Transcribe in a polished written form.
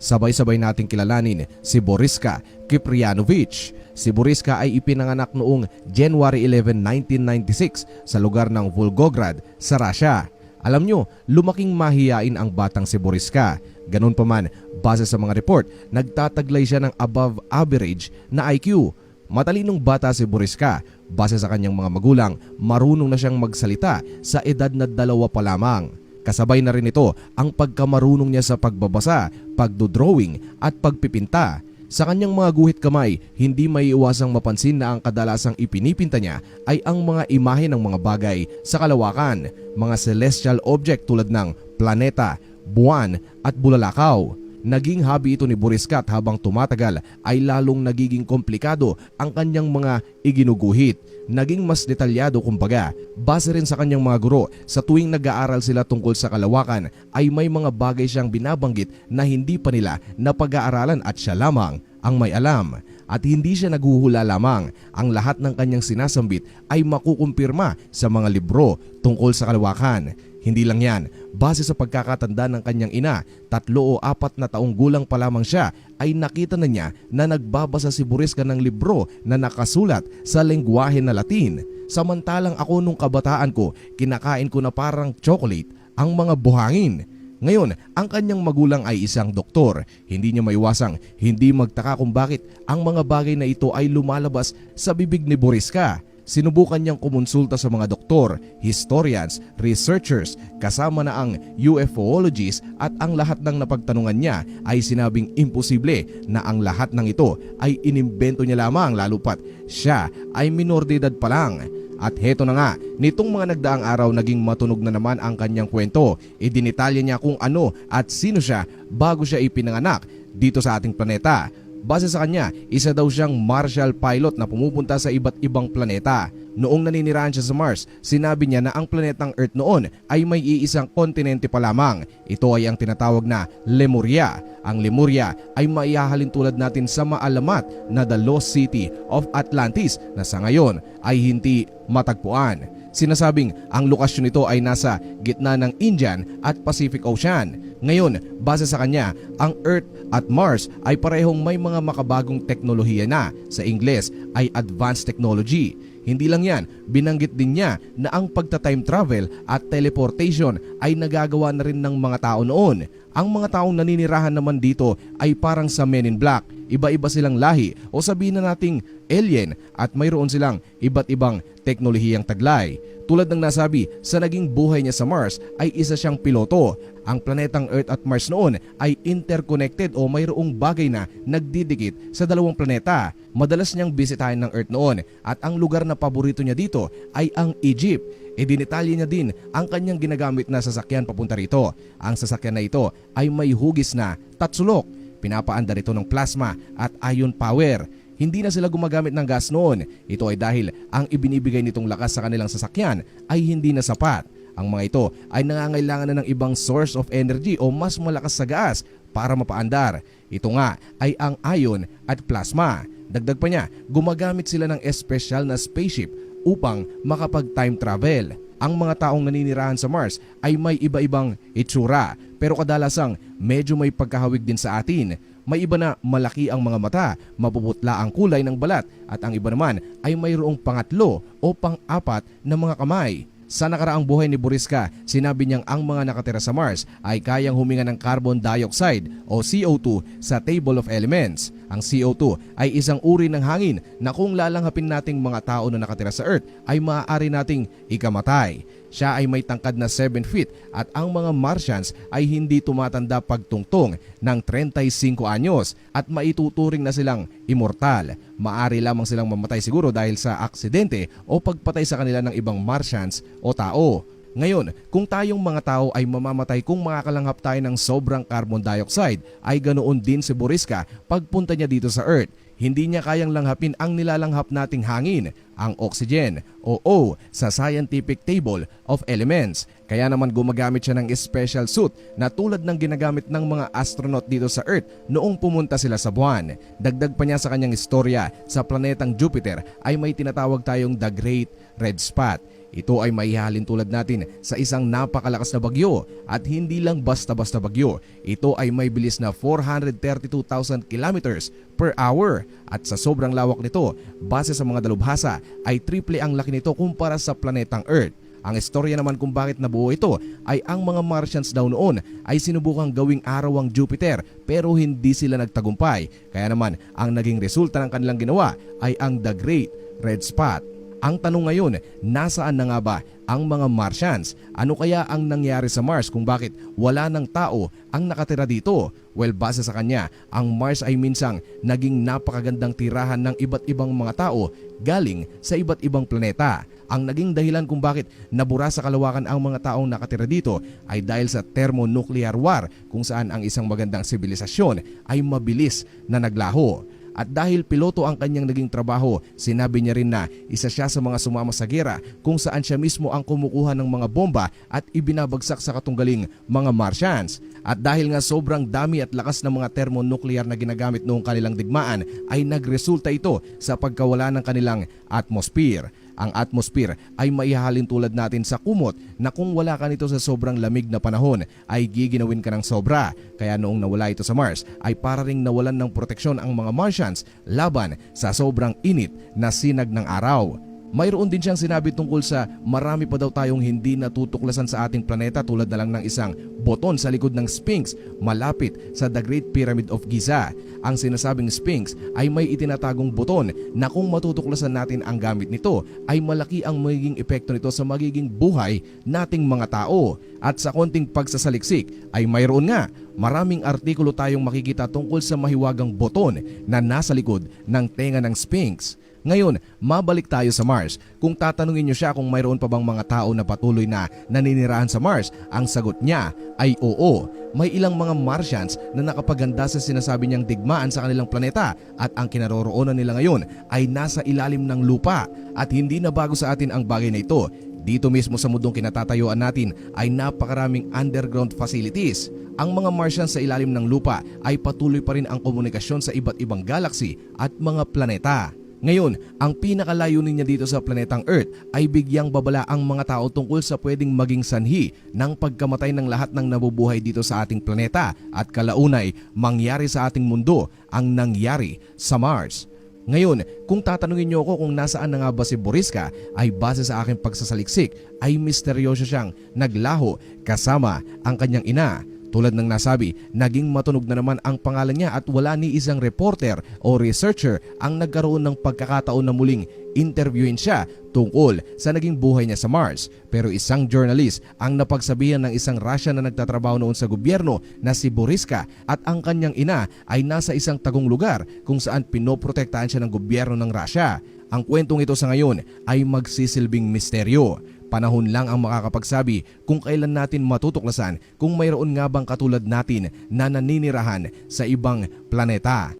Sabay-sabay nating kilalanin si Boriska Kiprianovich. Si Boriska ay ipinanganak noong January 11, 1996 sa lugar ng Volgograd sa Russia. Alam nyo, lumaking mahiyain ang batang si Boriska. Ganun pa man, base sa mga report, nagtataglay siya ng above average na IQ. Matalinong bata si Boriska. Base sa kanyang mga magulang, marunong na siyang magsalita sa edad na 2 pa lamang. Kasabay na rin ito ang pagkamarunong niya sa pagbabasa, pagdodrawing at pagpipinta. Sa kanyang mga guhit kamay, hindi maiiwasang mapansin na ang kadalasang ipinipinta niya ay ang mga imahe ng mga bagay sa kalawakan, mga celestial object tulad ng planeta, buwan at bulalakaw. Naging hobby ito ni Boriska at habang tumatagal ay lalong nagiging komplikado ang kanyang mga iginuguhit. Naging mas detalyado kumbaga. Base rin sa kanyang mga guro, sa tuwing nag-aaral sila tungkol sa kalawakan ay may mga bagay siyang binabanggit na hindi pa nila napag-aaralan at siya lamang ang may alam. At hindi siya naghuhula lamang, ang lahat ng kanyang sinasambit ay makukumpirma sa mga libro tungkol sa kalawakan. Hindi lang yan, base sa pagkakatanda ng kanyang ina, 3 o 4 na taong gulang pa lamang siya ay nakita na niya na nagbabasa si Boriska ng libro na nakasulat sa lengguwahe na Latin. Samantalang ako nung kabataan ko, kinakain ko na parang chocolate ang mga buhangin. Ngayon, ang kanyang magulang ay isang doktor. Hindi niya maiwasang hindi magtaka kung bakit ang mga bagay na ito ay lumalabas sa bibig ni Boriska. Sinubukan niyang kumonsulta sa mga doktor, historians, researchers, kasama na ang UFOologists at ang lahat ng napagtanungan niya ay sinabing imposible na ang lahat ng ito ay inimbento niya lamang lalo pat siya ay minor de edad pa lang. At heto na nga, nitong mga nagdaang araw naging matunog na naman ang kanyang kwento. Idinitalya niya kung ano at sino siya bago siya ipinanganak dito sa ating planeta. Base sa kanya, isa daw siyang martial pilot na pumupunta sa iba't ibang planeta. Noong naninirahan siya sa Mars, sinabi niya na ang planetang Earth noon ay may iisang kontinente pa lamang. Ito ay ang tinatawag na Lemuria. Ang Lemuria ay maihahalin tulad natin sa maalamat na The Lost City of Atlantis na sa ngayon ay hindi matagpuan. Sinasabing ang lokasyon nito ay nasa gitna ng Indian at Pacific Ocean. Ngayon, base sa kanya, ang Earth at Mars ay parehong may mga makabagong teknolohiya na. Sa Ingles ay advanced technology. Hindi lang yan, binanggit din niya na ang pagta-time travel at teleportation ay nagagawa na rin ng mga tao noon. Ang mga taong naninirahan naman dito ay parang sa Men in Black. Iba-iba silang lahi o sabihin na nating alien at mayroon silang iba't ibang teknolohiyang taglay. Tulad ng nasabi, sa naging buhay niya sa Mars ay isa siyang piloto. Ang planetang Earth at Mars noon ay interconnected o mayroong bagay na nagdidikit sa 2 planeta. Madalas niyang bisitahin ng Earth noon at ang lugar na paborito niya dito ay ang Egypt. Idinitalye niya din ang kanyang ginagamit na sasakyan papunta rito. Ang sasakyan na ito ay may hugis na tatsulok. Pinapaandar ito ng plasma at ion power. Hindi na sila gumagamit ng gas noon. Ito ay dahil ang ibinibigay nitong lakas sa kanilang sasakyan ay hindi na sapat. Ang mga ito ay nangangailangan na ng ibang source of energy o mas malakas sa gas para mapaandar. Ito nga ay ang ion at plasma. Dagdag pa niya, gumagamit sila ng espesyal na spaceship upang makapag-time travel. Ang mga taong naninirahan sa Mars ay may iba-ibang itsura pero kadalasang medyo may pagkahawig din sa atin. May iba na malaki ang mga mata, mapuputla ang kulay ng balat at ang iba naman ay mayroong pangatlo o pang-apat na mga kamay. Sa nakaraang buhay ni Boriska, sinabi niyang ang mga nakatira sa Mars ay kayang huminga ng carbon dioxide o CO2 sa table of elements. Ang CO2 ay isang uri ng hangin na kung lalanghapin nating mga tao na nakatira sa Earth ay maaari nating ikamatay. Siya ay may tangkad na 7 feet at ang mga Martians ay hindi tumatanda pagtungtong ng 35 anyos at maituturing na silang immortal. Maaari lamang silang mamatay siguro dahil sa aksidente o pagpatay sa kanila ng ibang Martians o tao. Ngayon, kung tayong mga tao ay mamamatay kung makakalanghap tayo ng sobrang carbon dioxide, ay ganoon din si Boriska pagpunta niya dito sa Earth. hindi niya kayang langhapin ang nilalanghap nating hangin, ang oxygen o O sa Scientific Table of Elements. Kaya naman gumagamit siya ng special suit na tulad ng ginagamit ng mga astronaut dito sa Earth noong pumunta sila sa buwan. Dagdag pa niya sa kanyang istorya, sa planetang Jupiter ay may tinatawag tayong The Great Red Spot. Ito ay maihalin tulad natin sa isang napakalakas na bagyo at hindi lang basta-basta bagyo. Ito ay may bilis na 432,000 kilometers per hour at sa sobrang lawak nito, base sa mga dalubhasa ay triple ang laki nito kumpara sa planetang Earth. Ang istorya naman kung bakit nabuo ito ay ang mga Martians daw noon ay sinubukang gawing araw ang Jupiter pero hindi sila nagtagumpay. Kaya naman ang naging resulta ng kanilang ginawa ay ang The Great Red Spot. Ang tanong ngayon, nasaan na nga ba ang mga Martians? Ano kaya ang nangyari sa Mars kung bakit wala ng tao ang nakatira dito? Well, base sa kanya, ang Mars ay minsang naging napakagandang tirahan ng iba't ibang mga tao galing sa iba't ibang planeta. Ang naging dahilan kung bakit nabura sa kalawakan ang mga taong nakatira dito ay dahil sa thermonuclear war kung saan ang isang magandang sibilisasyon ay mabilis na naglaho. At dahil piloto ang kanyang naging trabaho, sinabi niya rin na isa siya sa mga sumama sa gera kung saan siya mismo ang kumukuha ng mga bomba at ibinabagsak sa katunggaling mga Martians. At dahil nga sobrang dami at lakas ng mga thermonuclear na ginagamit noong kanilang digmaan ay nagresulta ito sa pagkawala ng kanilang atmosphere. Ang atmosphere ay maihahalin tulad natin sa kumot na kung wala ka nito sa sobrang lamig na panahon ay giginawin ka ng sobra. Kaya noong nawala ito sa Mars ay para ring nawalan ng proteksyon ang mga Martians laban sa sobrang init na sinag ng araw. Mayroon din siyang sinabi tungkol sa marami pa daw tayong hindi natutuklasan sa ating planeta tulad na lang ng isang boton sa likod ng Sphinx malapit sa The Great Pyramid of Giza. Ang sinasabing Sphinx ay may itinatagong boton na kung matutuklasan natin ang gamit nito ay malaki ang magiging epekto nito sa magiging buhay nating mga tao. At sa konting pagsasaliksik ay mayroon nga maraming artikulo tayong makikita tungkol sa mahiwagang boton na nasa likod ng tenga ng Sphinx. Ngayon, mabalik tayo sa Mars. Kung tatanungin niyo siya kung mayroon pa bang mga tao na patuloy na naninirahan sa Mars, ang sagot niya ay oo. May ilang mga Martians na nakapaganda sa sinasabi niyang digmaan sa kanilang planeta at ang kinaroroonan nila ngayon ay nasa ilalim ng lupa at hindi na bago sa atin ang bagay na ito. Dito mismo sa mundong kinatatayuan natin ay napakaraming underground facilities. Ang mga Martians sa ilalim ng lupa ay patuloy pa rin ang komunikasyon sa iba't ibang galaxy at mga planeta. Ngayon, ang pinakalayunin niya dito sa planetang Earth ay bigyang babala ang mga tao tungkol sa pwedeng maging sanhi ng pagkamatay ng lahat ng nabubuhay dito sa ating planeta at kalaunay mangyari sa ating mundo ang nangyari sa Mars. Ngayon, kung tatanungin niyo ako kung nasaan na nga ba si Boriska ay base sa aking pagsasaliksik ay misteryoso siyang naglaho kasama ang kanyang ina. Tulad ng nasabi, naging matunog na naman ang pangalan niya at wala ni isang reporter o researcher ang nagkaroon ng pagkakataon na muling interviewin siya tungkol sa naging buhay niya sa Mars. Pero isang journalist ang napagsabihan ng isang Russian na nagtatrabaho noon sa gobyerno na si Boriska at ang kanyang ina ay nasa isang tagong lugar kung saan pinoprotektahan siya ng gobyerno ng Russia. Ang kwentong ito sa ngayon ay magsisilbing misteryo. Panahon lang ang makakapagsabi kung kailan natin matutuklasan kung mayroon nga bang katulad natin na naninirahan sa ibang planeta.